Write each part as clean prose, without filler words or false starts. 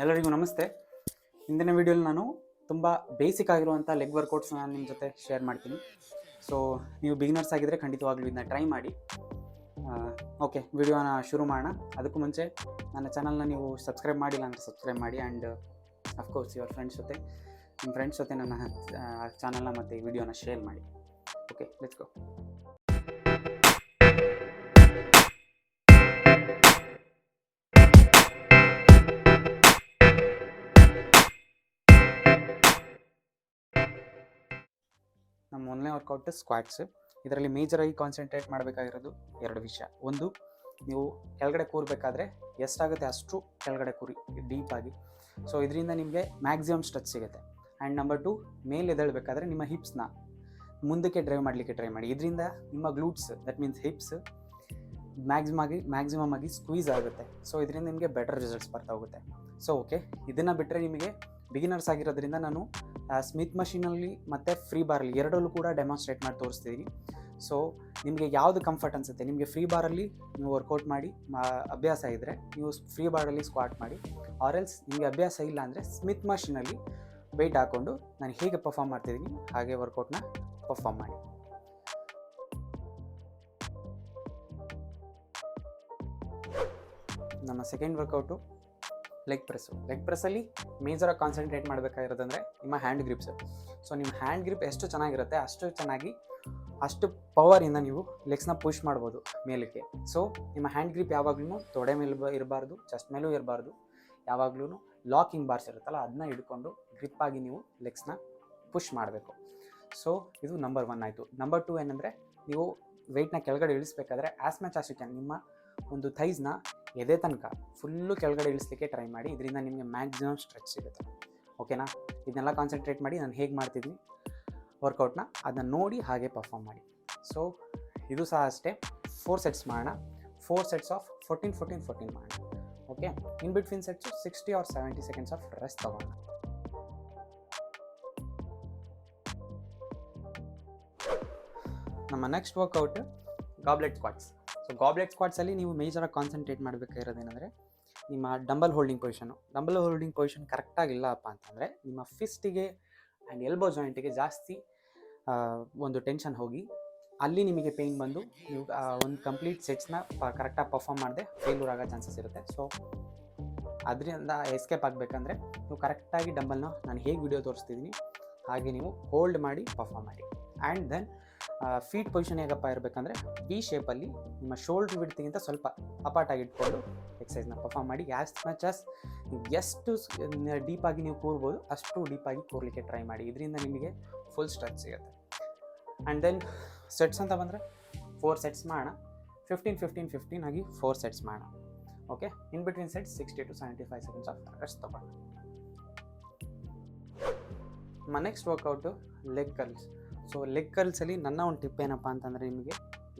ಎಲ್ಲರಿಗೂ ನಮಸ್ತೆ. ಇಂದಿನ ವಿಡಿಯೋಲಿ ನಾನು ತುಂಬ ಬೇಸಿಕ್ ಆಗಿರುವಂಥ ಲೆಗ್ ವರ್ಕೌಟ್ಸ್ ನಾನು ನಿಮ್ಮ ಜೊತೆ ಶೇರ್ ಮಾಡ್ತೀನಿ. ಸೊ ನೀವು ಬಿಗಿನರ್ಸ್ ಆಗಿದ್ದರೆ ಖಂಡಿತವಾಗ್ಲೂ ಇದನ್ನ ಟ್ರೈ ಮಾಡಿ. ಓಕೆ, ವಿಡಿಯೋನ ಶುರು ಮಾಡೋಣ. ಅದಕ್ಕೂ ಮುಂಚೆ ನನ್ನ ಚಾನಲ್ನ ನೀವು ಸಬ್ಸ್ಕ್ರೈಬ್ ಮಾಡಿಲ್ಲ ಅಂದರೆ ಸಬ್ಸ್ಕ್ರೈಬ್ ಮಾಡಿ. ಆ್ಯಂಡ್ ಅಫ್ಕೋರ್ಸ್ ನಿಮ್ಮ ಫ್ರೆಂಡ್ಸ್ ಜೊತೆ ನನ್ನ ಚಾನಲ್ನ ಮತ್ತು ವಿಡಿಯೋನ ಶೇರ್ ಮಾಡಿ. Okay, let's go. ನಮ್ಮ ಮೊದಲನೇ ವರ್ಕೌಟ್ ಸ್ಕ್ವಾಟ್ಸ್. ಇದರಲ್ಲಿ ಮೇಜರಾಗಿ ಕಾನ್ಸಂಟ್ರೇಟ್ ಮಾಡಬೇಕಾಗಿರೋದು ಎರಡು ವಿಷಯ. ಒಂದು, ನೀವು ಕೆಳಗಡೆ ಕೂರಬೇಕಾದ್ರೆ ಎಷ್ಟಾಗುತ್ತೆ ಅಷ್ಟು ಕೆಳಗಡೆ ಕೂರಿ ಡೀಪಾಗಿ. ಸೊ ಇದರಿಂದ ನಿಮಗೆ ಮ್ಯಾಕ್ಸಿಮಮ್ ಸ್ಟ್ರೆಚ್ ಸಿಗುತ್ತೆ. ಆ್ಯಂಡ್ ನಂಬರ್ 2, ಮೇಲೆ ಎದ್ದೇಳಬೇಕಾದ್ರೆ ನಿಮ್ಮ ಹಿಪ್ಸ್ನ ಮುಂದಕ್ಕೆ ಡ್ರೈವ್ ಮಾಡಲಿಕ್ಕೆ ಟ್ರೈ ಮಾಡಿ. ಇದರಿಂದ ನಿಮ್ಮ glutes, that means hips maximum ಆಗಿ ಸ್ಕ್ವೀಸ್ ಆಗುತ್ತೆ. ಸೊ ಇದರಿಂದ ನಿಮಗೆ ಬೆಟರ್ ರಿಸಲ್ಟ್ಸ್ ಬರ್ತಾ ಹೋಗುತ್ತೆ. ಸೊ ಓಕೆ, ಇದನ್ನು ಬಿಟ್ಟರೆ ನಿಮಗೆ ಬಿಗಿನರ್ಸ್ ಆಗಿರೋದ್ರಿಂದ ನಾನು ಸ್ಮಿತ್ ಮಷೀನಲ್ಲಿ ಮತ್ತು ಫ್ರೀ ಬಾರಲ್ಲಿ ಎರಡರಲ್ಲೂ ಕೂಡ ಡೆಮಾನ್ಸ್ಟ್ರೇಟ್ ಮಾಡಿ ತೋರಿಸ್ತಿದ್ದೀನಿ. ಸೊ ನಿಮಗೆ ಯಾವುದು ಕಂಫರ್ಟ್ ಅನಿಸುತ್ತೆ, ನಿಮಗೆ ಫ್ರೀ ಬಾರಲ್ಲಿ ನೀವು ವರ್ಕೌಟ್ ಮಾಡಿ ಅಭ್ಯಾಸ ಇದ್ದರೆ ನೀವು ಫ್ರೀ ಬಾರಲ್ಲಿ ಸ್ಕ್ವಾಟ್ ಮಾಡಿ. ಆರೆಲ್ಸ್ ನಿಮಗೆ ಅಭ್ಯಾಸ ಇಲ್ಲ ಅಂದರೆ ಸ್ಮಿತ್ ಮಷೀನಲ್ಲಿ ವೆಯ್ಟ್ ಹಾಕ್ಕೊಂಡು ನಾನು ಹೇಗೆ ಪರ್ಫಾರ್ಮ್ ಮಾಡ್ತಿದ್ದೀನಿ ಹಾಗೆ ವರ್ಕೌಟ್ನ ಪರ್ಫಾರ್ಮ್ ಮಾಡಿ. ನಮ್ಮ ಸೆಕೆಂಡ್ ವರ್ಕೌಟು ಲೆಗ್ ಪ್ರೆಸ್ಸಲ್ಲಿ ಮೇಜರಾಗಿ ಕಾನ್ಸಂಟ್ರೇಟ್ ಮಾಡಬೇಕಾಗಿರೋದಂದರೆ ನಿಮ್ಮ ಹ್ಯಾಂಡ್ ಗ್ರಿಪ್ಸ್. ಸೊ ನಿಮ್ಮ ಹ್ಯಾಂಡ್ ಗ್ರಿಪ್ ಎಷ್ಟು ಚೆನ್ನಾಗಿರುತ್ತೆ ಅಷ್ಟು ಪವರಿಂದ ನೀವು ಲೆಗ್ಸ್ನ ಪುಷ್ ಮಾಡ್ಬೋದು ಮೇಲಕ್ಕೆ. ಸೊ ನಿಮ್ಮ ಹ್ಯಾಂಡ್ ಗ್ರಿಪ್ ಯಾವಾಗ್ಲೂ ತೊಡೆ ಮೇಲೆ ಇರಬಾರ್ದು, ಚೆಸ್ಟ್ ಮೇಲೂ ಇರಬಾರ್ದು. ಯಾವಾಗ್ಲೂ ಲಾಕಿಂಗ್ ಬಾರ್ಸ್ ಇರುತ್ತಲ್ಲ ಅದನ್ನ ಹಿಡ್ಕೊಂಡು ಗ್ರಿಪ್ಪಾಗಿ ನೀವು ಲೆಗ್ಸ್ನ ಪುಷ್ ಮಾಡಬೇಕು. ಸೊ ಇದು ನಂಬರ್ 1 ಆಯಿತು. ನಂಬರ್ 2 ಏನಂದರೆ, ನೀವು ವೆಯ್ಟ್ನ ಕೆಳಗಡೆ ಇಳಿಸ್ಬೇಕಾದ್ರೆ as much as you can ನಿಮ್ಮ ಒಂದು ಥೈಸ್ನ ಎದೆ ತನಕ ಫುಲ್ಲು ಕೆಳಗಡೆ ಇಳಿಸ್ಲಿಕ್ಕೆ ಟ್ರೈ ಮಾಡಿ. ಇದರಿಂದ ನಿಮಗೆ ಮ್ಯಾಕ್ಸಿಮಮ್ ಸ್ಟ್ರೆಚ್ ಸಿಗುತ್ತೆ. ಓಕೆನಾ? ಇದನ್ನೆಲ್ಲ ಕಾನ್ಸಂಟ್ರೇಟ್ ಮಾಡಿ ನಾನು ಹೇಗೆ ಮಾಡ್ತಿದ್ದೀನಿ ವರ್ಕೌಟ್ನ ಅದನ್ನ ನೋಡಿ ಹಾಗೆ ಪರ್ಫಾರ್ಮ್ ಮಾಡಿ. ಸೊ ಇದು ಸಹ ಅಷ್ಟೇ, 4 ಸೆಟ್ಸ್ ಮಾಡೋಣ. 4 ಸೆಟ್ಸ್ ಆಫ್ 14 ಮಾಡೋಣ. Okay, in between sets 60 or 70 seconds of rest ತಗೋಣ. ನಮ್ಮ next workout goblet squats. So goblet ಸ್ಕ್ವಾಟ್ಸಲ್ಲಿ ನೀವು ಮೇಜರಾಗಿ ಕಾನ್ಸಂಟ್ರೇಟ್ ಮಾಡಬೇಕಾಗಿರೋದೇನೆಂದರೆ, ನಿಮ್ಮ ಡಂಬಲ್ ಹೋಲ್ಡಿಂಗ್ ಪೊಸಿಷನ್ ಕರೆಕ್ಟಾಗಿಲ್ಲಪ್ಪ ಅಂತಂದರೆ ನಿಮ್ಮ ಫಿಸ್ಟಿಗೆ ಆ್ಯಂಡ್ ಎಲ್ಬೋ ಜಾಯಿಂಟಿಗೆ ಜಾಸ್ತಿ ಒಂದು ಟೆನ್ಷನ್ ಹೋಗಿ ಅಲ್ಲಿ ನಿಮಗೆ ಪೇಯ್ನ್ ಬಂದು ನೀವು ಒಂದು ಕಂಪ್ಲೀಟ್ ಸೆಟ್ಸ್ನ ಕರೆಕ್ಟಾಗಿ ಪರ್ಫಾರ್ಮ್ ಮಾಡದೆ ಫೇಲ್ಯೂರ್ ಆಗೋ ಚಾನ್ಸಸ್ ಇರುತ್ತೆ. ಸೊ ಅದರಿಂದ ಎಸ್ಕೇಪ್ ಆಗಬೇಕಂದ್ರೆ ನೀವು ಕರೆಕ್ಟಾಗಿ ಡಂಬಲ್ನ ನಾನು ಹೇಗೆ ವಿಡಿಯೋ ತೋರಿಸ್ತಿದ್ದೀನಿ ಹಾಗೆ ನೀವು ಹೋಲ್ಡ್ ಮಾಡಿ ಪರ್ಫಾರ್ಮ್ ಮಾಡಿ. ಆ್ಯಂಡ್ ದೆನ್ ಫೀಟ್ ಪೊಸಿಷನ್ ಹೇಗಪ್ಪ ಇರಬೇಕಂದ್ರೆ ವಿ ಶೇಪಲ್ಲಿ ನಿಮ್ಮ ಶೋಲ್ಡ್ರ್ ವಿಡ್ತಿಗಿಂತ ಸ್ವಲ್ಪ ಅಪಾರ್ಟಾಗಿ ಇಟ್ಕೊಂಡು ಎಕ್ಸಸೈಸ್ನ ಪರ್ಫಾರ್ಮ್ ಮಾಡಿ. ಆ್ಯಸ್ ಮಚ್ ಆಸ್ ಎಷ್ಟು ಡೀಪಾಗಿ ನೀವು ಕೂರ್ಬೋದು ಅಷ್ಟು ಡೀಪಾಗಿ ಕೂರ್ಲಿಕ್ಕೆ ಟ್ರೈ ಮಾಡಿ. ಇದರಿಂದ ನಿಮಗೆ ಫುಲ್ ಸ್ಟ್ರೆಚ್ ಸಿಗುತ್ತೆ. ಆ್ಯಂಡ್ ದೆನ್ ಸೆಟ್ಸ್ ಅಂತ ಬಂದರೆ 4 ಸೆಟ್ಸ್ ಮಾಡೋಣ. 15 ಆಗಿ 4 ಸೆಟ್ಸ್ ಮಾಡೋಣ. Okay, in between sets 60 to 75 seconds of rest ತಗೊಳ್ಳೋಣ. ನಮ್ಮ next workout leg curls. So leg ಕರ್ಲ್ಸಲ್ಲಿ ನನ್ನ ಒಂದು ಟಿಪ್ ಏನಪ್ಪ ಅಂತಂದರೆ, ನಿಮಗೆ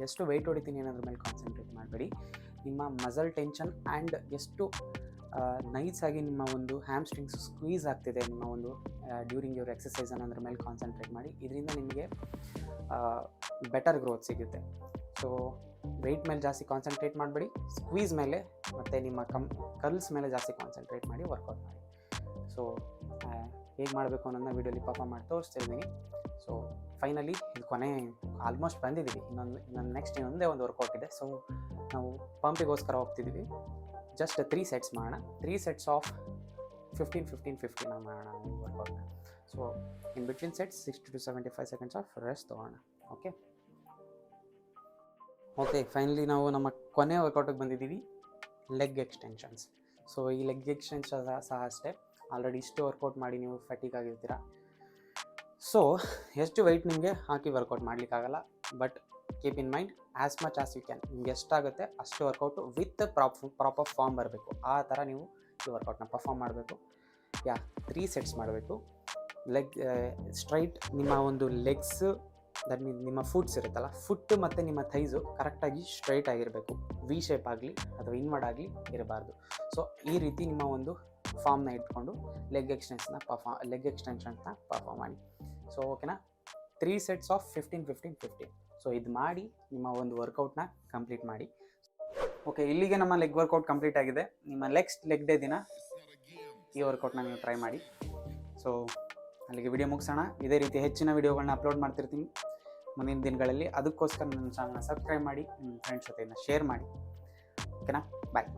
ಎಷ್ಟು ವೆಯ್ಟ್ ಹೊಡಿತೀನಿ ಅನ್ನೋದ್ರ ಮೇಲೆ ಕಾನ್ಸಂಟ್ರೇಟ್ ಮಾಡಬೇಡಿ. ನಿಮ್ಮ ಮಸಲ್ ಟೆನ್ಷನ್ ಆ್ಯಂಡ್ ಎಷ್ಟು ನೈಸಾಗಿ ನಿಮ್ಮ ಒಂದು ಹ್ಯಾಮ್ಸ್ಟ್ರಿಂಗ್ಸ್ ಸ್ಕ್ವೀಸ್ ಆಗ್ತಿದೆ ನಿಮ್ಮ ಒಂದು ಡ್ಯೂರಿಂಗ್ ಯುವರ್ ಎಕ್ಸಸೈಸ್ ಅನ್ನೋದ್ರ ಮೇಲೆ ಕಾನ್ಸಂಟ್ರೇಟ್ ಮಾಡಿ. ಇದರಿಂದ ನಿಮಗೆ ಬೆಟರ್ ಗ್ರೋತ್ ಸಿಗುತ್ತೆ. ಸೊ ವೆಯ್ಟ್ ಮೇಲೆ ಜಾಸ್ತಿ ಕಾನ್ಸಂಟ್ರೇಟ್ ಮಾಡಬೇಡಿ, ಸ್ಕ್ವೀಸ್ ಮೇಲೆ ಮತ್ತು ನಿಮ್ಮ ಕರ್ಲ್ಸ್ ಮೇಲೆ ಜಾಸ್ತಿ ಕಾನ್ಸಂಟ್ರೇಟ್ ಮಾಡಿ ವರ್ಕೌಟ್ ಮಾಡಿ. ಸೊ ಹೇಗೆ ಮಾಡಬೇಕು ಅನ್ನೋದನ್ನ ವೀಡಿಯೋಲಿ ಪರ್ಫಾರ್ಮ್ ಮಾಡಿ ತೋರಿಸ್ತಿದ್ದೀನಿ. ಸೊ ಫೈನಲಿ ಇದು ಕೊನೆ ಆಲ್ಮೋಸ್ಟ್ ಬಂದಿದ್ದೀವಿ. ಇನ್ನೊಂದೇ ಒಂದು ವರ್ಕೌಟ್ ಇದೆ. ಸೊ ನಾವು ಪಂಪಿಗೋಸ್ಕರ ಹೋಗ್ತಿದ್ದೀವಿ. ಜಸ್ಟ್ 3 ಸೆಟ್ಸ್ ಮಾಡೋಣ. 3 ಸೆಟ್ಸ್ ಆಫ್ 15 ಮಾಡೋಣ ಈ ವರ್ಕೌಟ್ನ. So in between sets 60 to 75 seconds of rest ತೊಗೋಣ. ಓಕೆ, ಫೈನಲಿ ನಾವು ನಮ್ಮ ಕೊನೆ ವರ್ಕೌಟಿಗೆ ಬಂದಿದ್ದೀವಿ, ಲೆಗ್ ಎಕ್ಸ್ಟೆನ್ಷನ್ಸ್. ಸೊ ಈ ಲೆಗ್ ಎಕ್ಸ್ಟೆನ್ಷನ್ ಸಹ ಅಷ್ಟೇ, ಆಲ್ರೆಡಿ ಇಷ್ಟು ವರ್ಕೌಟ್ ಮಾಡಿ ನೀವು ಫಟಿಗ್ ಆಗಿರ್ತೀರ. ಸೊ ಎಷ್ಟು ವೆಯ್ಟ್ ನಿಮಗೆ ಹಾಕಿ ವರ್ಕೌಟ್ ಮಾಡಲಿಕ್ಕಾಗಲ್ಲ, but keep in mind as much as you can. ನಿಮ್ಗೆ ಎಷ್ಟಾಗುತ್ತೆ ಅಷ್ಟು ವರ್ಕೌಟು ವಿತ್ ಪ್ರಾಪರ್ ಫಾರ್ಮ್ ಬರಬೇಕು. ಆ ಥರ ನೀವು ಈ ವರ್ಕೌಟ್ನ ಪರ್ಫಾರ್ಮ್ ಮಾಡಬೇಕು. 3 ಸೆಟ್ಸ್ ಮಾಡಬೇಕು. ಲೆಗ್ ಸ್ಟ್ರೈಟ್ ನಿಮ್ಮ ಒಂದು ಲೆಗ್ಸ್, ದಟ್ ಮೀನ್ಸ್ ನಿಮ್ಮ ಫುಟ್ಸ್ ಇರುತ್ತಲ್ಲ, ಫುಟ್ಟು ಮತ್ತು ನಿಮ್ಮ ಥೈಸು ಕರೆಕ್ಟಾಗಿ ಸ್ಟ್ರೈಟ್ ಆಗಿರಬೇಕು. ವಿ ಶೇಪ್ ಆಗಲಿ ಅಥವಾ ಇನ್ವರ್ಡ್ ಆಗಲಿ ಇರಬಾರ್ದು. ಸೊ ಈ ರೀತಿ ನಿಮ್ಮ ಒಂದು ಫಾರ್ಮ್ನ ಇಟ್ಕೊಂಡು ಲೆಗ್ ಎಕ್ಸ್ಟೆನ್ಷನ್ನ ಪರ್ಫಾರ್ಮ್ ಮಾಡಿ. ಸೊ ಓಕೆನಾ, 3 ಸೆಟ್ಸ್ ಆಫ್ 15. ಸೊ ಇದು ಮಾಡಿ ನಿಮ್ಮ ಒಂದು ವರ್ಕೌಟ್ನ ಕಂಪ್ಲೀಟ್ ಮಾಡಿ. ಓಕೆ, ಇಲ್ಲಿಗೆ ನಮ್ಮ ಲೆಗ್ ವರ್ಕೌಟ್ ಕಂಪ್ಲೀಟ್ ಆಗಿದೆ. ನಿಮ್ಮ ನೆಕ್ಸ್ಟ್ ಲೆಗ್ ಡೇ ದಿನ ಈ ವರ್ಕೌಟ್ನ ನೀವು ಟ್ರೈ ಮಾಡಿ. ಸೊ ಅಲ್ಲಿಗೆ ವಿಡಿಯೋ ಮುಗಿಸೋಣ. ಇದೇ ರೀತಿ ಹೆಚ್ಚಿನ ವಿಡಿಯೋಗಳನ್ನ ಅಪ್ಲೋಡ್ ಮಾಡ್ತಿರ್ತೀನಿ ಮುಂದಿನ ದಿನಗಳಲ್ಲಿ. ಅದಕ್ಕೋಸ್ಕರ ನನ್ನ ಚಾನಲ್ನ ಸಬ್ಸ್ಕ್ರೈಬ್ ಮಾಡಿ, ನಿಮ್ಮ ಫ್ರೆಂಡ್ಸ್ ಜೊತೆ ಶೇರ್ ಮಾಡಿ. ಓಕೆನಾ? ಬಾಯ್.